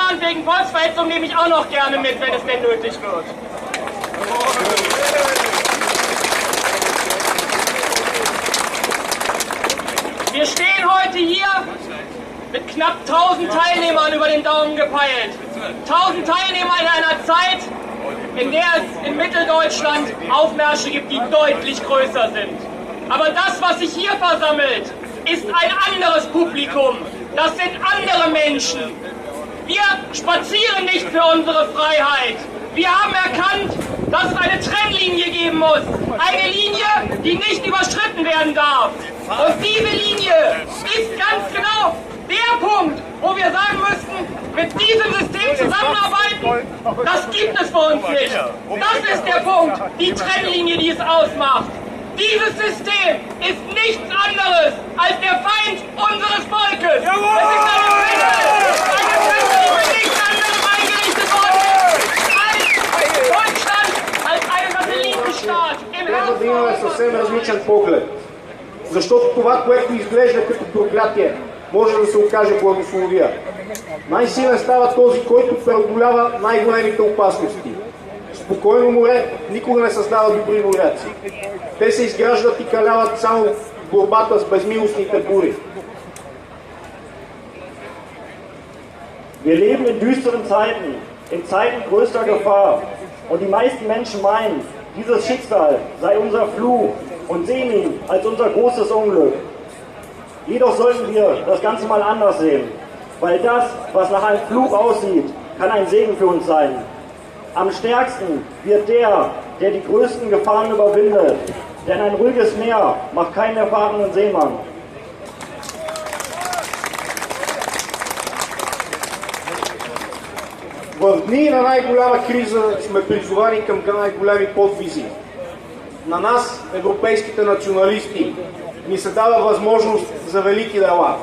Ja, und wegen Volksverhetzung nehme ich auch noch gerne mit, wenn es denn nötig wird. Wir stehen heute hier mit knapp 1000 Teilnehmern über den Daumen gepeilt. 1000 Teilnehmer in einer Zeit, in der es in Mitteldeutschland Aufmärsche gibt, die deutlich größer sind. Aber das, was sich hier versammelt, ist ein anderes Publikum. Das sind andere Menschen. Wir spazieren nicht für unsere Freiheit. Wir haben erkannt, dass es eine Trennlinie geben muss. Eine Linie, die nicht überschritten werden darf. Und diese Linie ist ganz genau der Punkt, wo wir sagen müssten, mit diesem System zusammenarbeiten, das gibt es für uns nicht. Das ist der Punkt, die Trennlinie, die es ausmacht. Dieses System ist nichts anderes als der Feind unseres Volkes. Jawohl! Es ist eine Wende, die für nichts anderes eingerichtet worden ist, als Deutschland, als einen Satellitenstaat im Herzen. Трябва да имаме съвсем различен поглед. Защото това, което изглежда като проклятие, може да се окаже благословия. Най-силен става този, който преодолява най-големите опасности. Спокойно море никога не създава добри моряци. Те се изграждат и каляват само в борбата с безмилостните бури. Wir leben in düsteren Zeiten, in Zeiten größter Gefahr. Und die meisten Menschen meinen, dieses Schicksal sei unser Fluch und sehen ihn als unser großes Unglück. Jedoch sollten wir das Ganze mal anders sehen, weil das, was nach einem Fluch aussieht, kann ein Segen für uns sein. Am stärksten wird der die größten Gefahren überwindet, denn ein ruhiges Meer macht keinen erfahrenen Seemann. В дни на най-голяма криза сме призовани към най-големи подвизи. На нас, европейските националисти, ни се дава възможност за велики дела,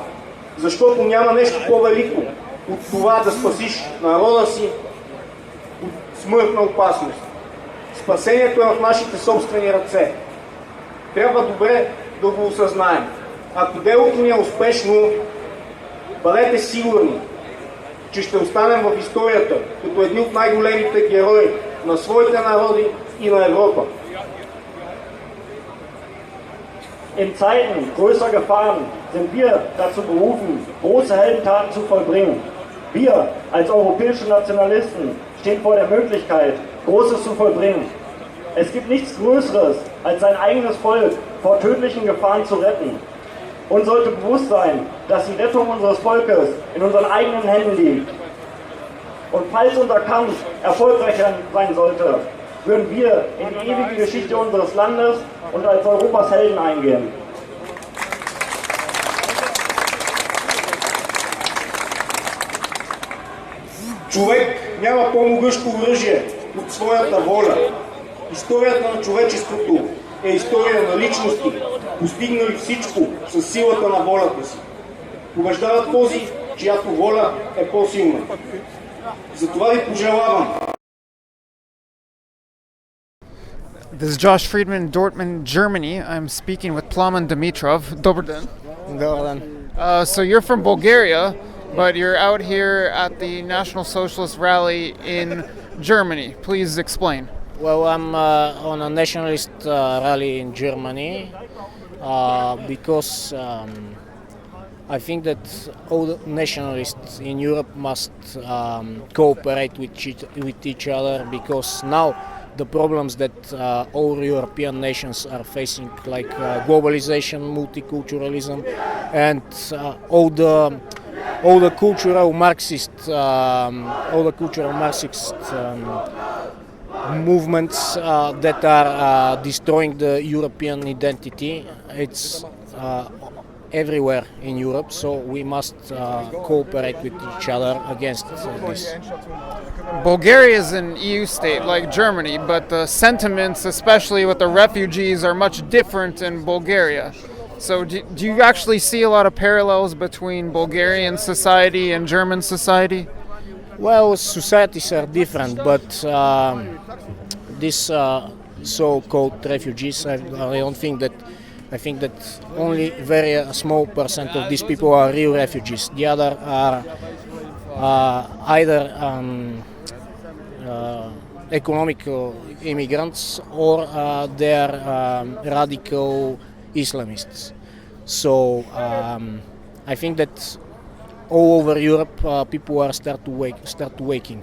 защото няма нещо по-велико от това да спасиш народа си от смъртна опасност. Спасението е в нашите собствени ръце. Трябва добре да го осъзнаем. Ако делото ни е успешно, бъдете сигурни, че ще останем в историята като едни от най-големите герои на своите народи и на Европа. In Zeiten größer Gefahren sind wir dazu berufen, große Heldentaten zu vollbringen. Wir als europäische Nationalisten stehen vor der Möglichkeit, Großes zu vollbringen. Es gibt nichts Größeres, als sein eigenes Volk vor tödlichen Gefahren zu retten. Uns sollte bewusst sein, dass die Rettung unseres Volkes in unseren eigenen Händen liegt. Und falls unser Kampf erfolgreich sein sollte, würden wir in die ewige Geschichte unseres Landes und als Europas Helden eingehen. Човек няма по-могъщо оръжие от своята воля. Историята на човечеството е история на личности, постигнали всичко с силата на волята си. Побеждава този, чиято воля е по-силна. Затова ви пожелавам. This is Josh Friedman in Dortmund, Germany. I'm speaking with Plamen Dimitrov. Dobar dan. Dobar dan. So you're from Bulgaria, but you're out here at the National Socialist rally in Germany. Please explain. Well, I'm on a nationalist rally in Germany because I think that all the nationalists in Europe must cooperate with each other, because now the problems that all European nations are facing, like globalization, multiculturalism, and all the cultural Marxist movements that are destroying the European identity. It's everywhere in Europe, so we must cooperate with each other against this. Bulgaria is an EU state like Germany, but the sentiments, especially with the refugees, are much different in Bulgaria. So do you actually see a lot of parallels between Bulgarian society and German society? Well, societies are different, but these so-called refugees, I don't think that. I think that only very small percent of these people are real refugees. The other are either economic immigrants or they're radical Islamists. So I think that all over Europe people are start waking,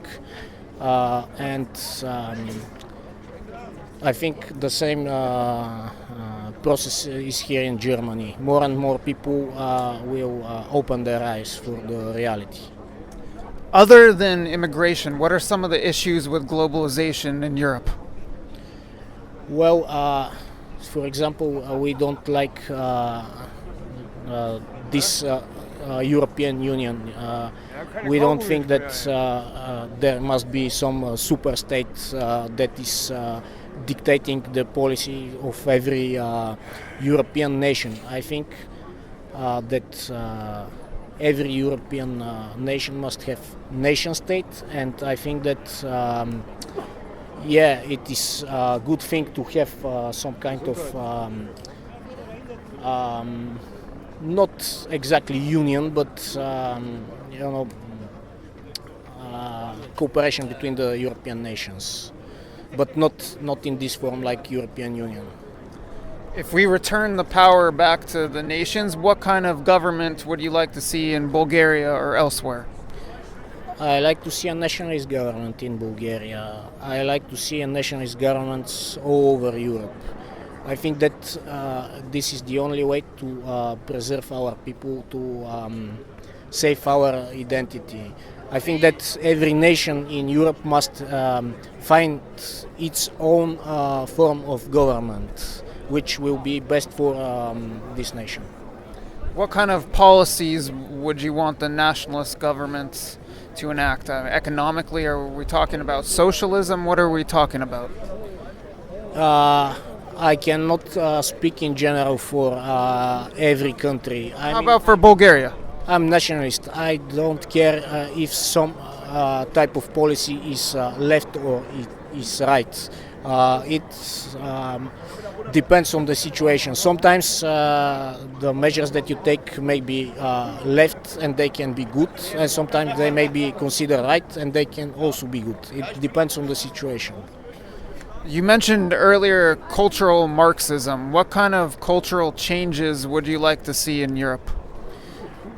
and I think the same process is here in Germany. More and more people will open their eyes for the reality. Other than immigration, what are some of the issues with globalization in Europe? Well, for example, we don't like this European Union. We don't think that there must be some super state that is dictating the policy of every European nation. I think that every European nation must have nation state, and I think that it is a good thing to have some kind of not exactly union, but cooperation between the European nations, but not in this form like European Union. If we return the power back to the nations, what kind of government would you like to see in Bulgaria or elsewhere? I like to see a nationalist government in Bulgaria. I like to see a nationalist governments all over Europe. I think that this is the only way to preserve our people, to save our identity. I think that every nation in Europe must find its own form of government, which will be best for this nation. What kind of policies would you want the nationalist governments to enact? Economically, are we talking about socialism? What are we talking about? I cannot speak in general for every country. How about for Bulgaria? I'm nationalist. I don't care if some type of policy is left or is right. It depends on the situation. Sometimes the measures that you take may be left and they can be good, and sometimes they may be considered right and they can also be good. It depends on the situation. You mentioned earlier cultural Marxism. What kind of cultural changes would you like to see in Europe?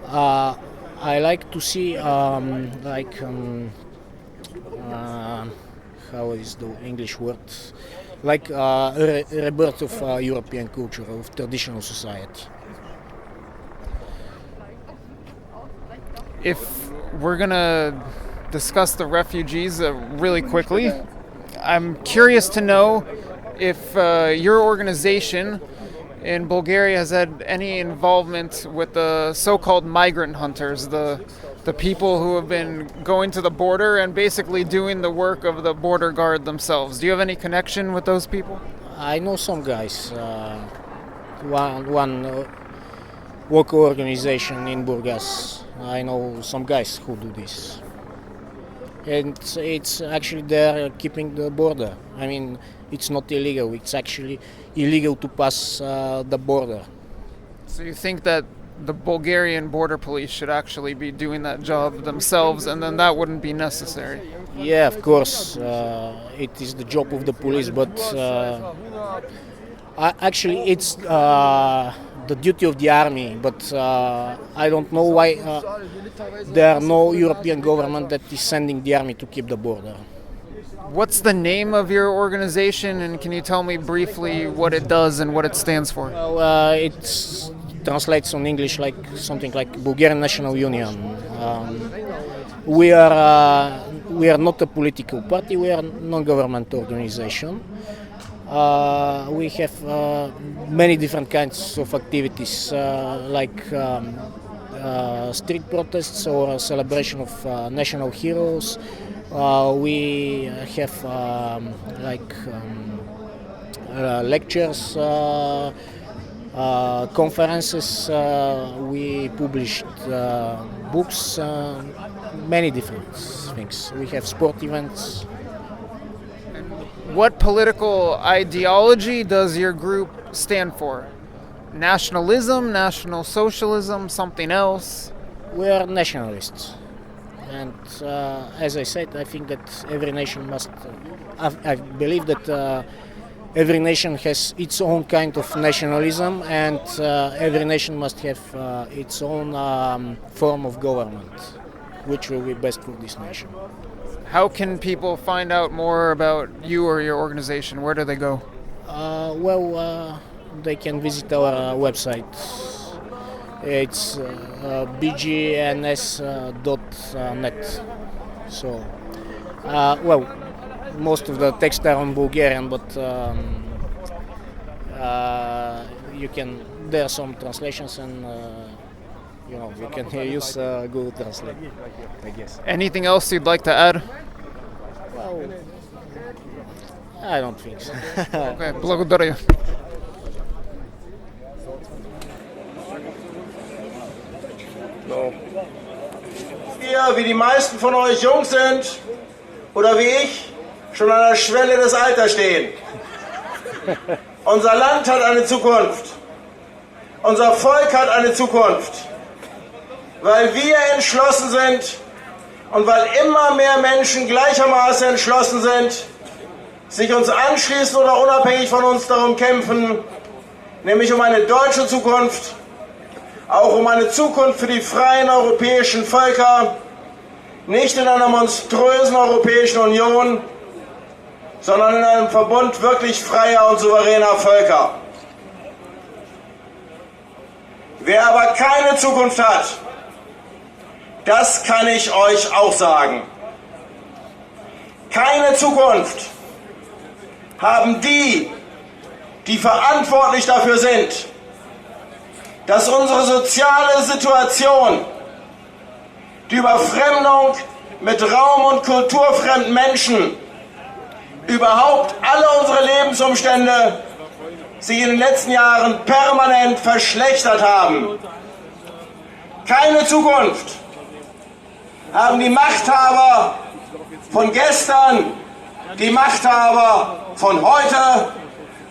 I like to see how is the English word? Like rebirth of European culture, of traditional society. If we're gonna discuss the refugees really quickly, I'm curious to know if your organization in Bulgaria has had any involvement with the so-called migrant hunters, the people who have been going to the border and basically doing the work of the border guard themselves. Do you have any connection with those people? I know some guys. One local organization in Burgas. I know some guys who do this. And it's actually they're keeping the border. I mean, it's not illegal. It's actually illegal to pass the border. So you think that the Bulgarian border police should actually be doing that job themselves, and then that wouldn't be necessary? Yeah, of course. It is the job of the police, but actually it's the duty of the army. But I don't know why there are no European government that is sending the army to keep the border. What's the name of your organization, and can you tell me briefly what it does and what it stands for? Well, it translates on English like something like Bulgarian National Union. We are not a political party. We are a non-government organization. We have many different kinds of activities, like street protests or celebration of national heroes. We have lectures, conferences. We published books, many different things. We have sport events. What political ideology does your group stand for? Nationalism, National Socialism, something else? We are nationalists. And as I said, I think that every nation must. I believe that every nation has its own kind of nationalism, and every nation must have its own form of government, which will be best for this nation. How can people find out more about you or your organization? Where do they go? They can visit our website. It's bgns.net. So, most of the text are on Bulgarian, but there are some translations, and you can use Google Translate, I guess. Anything else you'd like to add? Well, I don't think so. Okay, благодарю. Wir, wie die meisten von euch jung sind oder wie ich, schon an der Schwelle des Alters stehen. Unser Land hat eine Zukunft. Unser Volk hat eine Zukunft. Weil wir entschlossen sind und weil immer mehr Menschen gleichermaßen entschlossen sind, sich uns anschließen oder unabhängig von uns darum kämpfen, nämlich um eine deutsche Zukunft, auch um eine Zukunft für die freien europäischen Völker, nicht in einer monströsen Europäischen Union, sondern in einem Verbund wirklich freier und souveräner Völker. Wer aber keine Zukunft hat, das kann ich euch auch sagen. Keine Zukunft haben die, die verantwortlich dafür sind, dass unsere soziale Situation, die Überfremdung mit raum- und kulturfremden Menschen, überhaupt alle unsere Lebensumstände sich in den letzten Jahren permanent verschlechtert haben. Keine Zukunft haben die Machthaber von gestern, die Machthaber von heute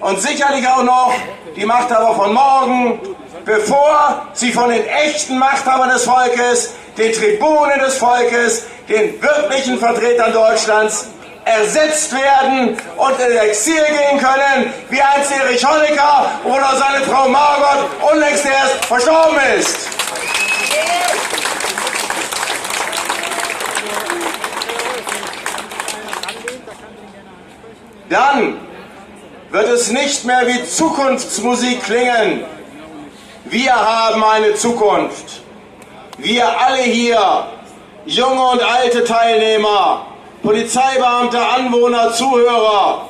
und sicherlich auch noch die Machthaber von morgen, bevor sie von den echten Machthabern des Volkes, den Tribunen des Volkes, den wirklichen Vertretern Deutschlands ersetzt werden und ins Exil gehen können, wie einst Erich Honecker oder seine Frau Margot unlängst erst verstorben ist. Dann wird es nicht mehr wie Zukunftsmusik klingen. Wir haben eine Zukunft. Wir alle hier, junge und alte Teilnehmer, Polizeibeamte, Anwohner, Zuhörer,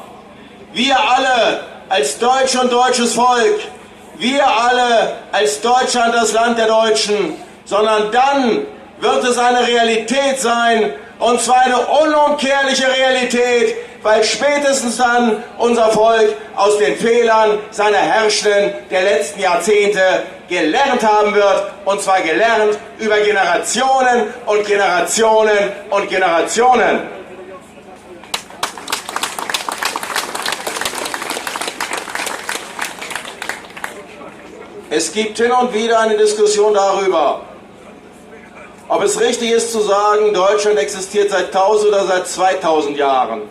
wir alle als Deutsche und deutsches Volk, wir alle als Deutschland, das Land der Deutschen, sondern dann wird es eine Realität sein, und zwar eine unumkehrliche Realität, weil spätestens dann unser Volk aus den Fehlern seiner Herrschenden der letzten Jahrzehnte gelernt haben wird, und zwar gelernt über Generationen und Generationen und Generationen. Es gibt hin und wieder eine Diskussion darüber, ob es richtig ist zu sagen, Deutschland existiert seit 1000 oder seit 2000 Jahren.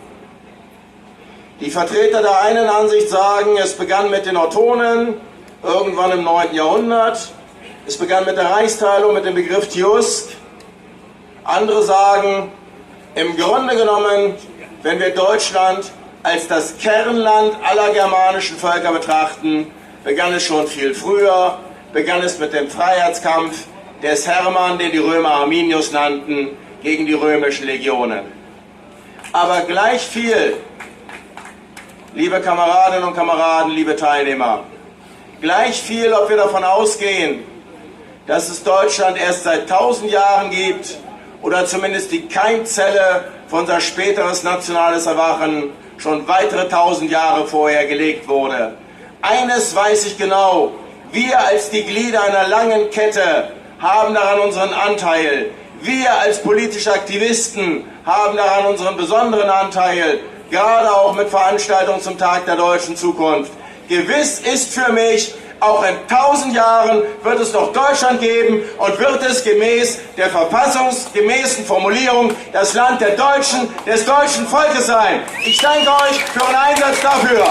Die Vertreter der einen Ansicht sagen, es begann mit den Ottonen, irgendwann im 9. Jahrhundert. Es begann mit der Reichsteilung, mit dem Begriff Tjusk. Andere sagen, im Grunde genommen, wenn wir Deutschland als das Kernland aller germanischen Völker betrachten, begann es schon viel früher, begann es mit dem Freiheitskampf des Hermann, den die Römer Arminius nannten, gegen die römischen Legionen. Aber gleich viel, liebe Kameradinnen und Kameraden, liebe Teilnehmer, gleich viel, ob wir davon ausgehen, dass es Deutschland erst seit 1000 Jahren gibt oder zumindest die Keimzelle für unser späteres nationales Erwachen schon weitere 1000 Jahre vorher gelegt wurde. Eines weiß ich genau, wir als die Glieder einer langen Kette haben daran unseren Anteil. Wir als politische Aktivisten haben daran unseren besonderen Anteil, gerade auch mit Veranstaltungen zum Tag der deutschen Zukunft. Gewiss ist für mich Auch in 1000 Jahren wird es noch Deutschland geben und wird es gemäß der verfassungsgemäßen Formulierung das Land der Deutschen, des deutschen Volkes sein. Ich danke euch für euren Einsatz dafür.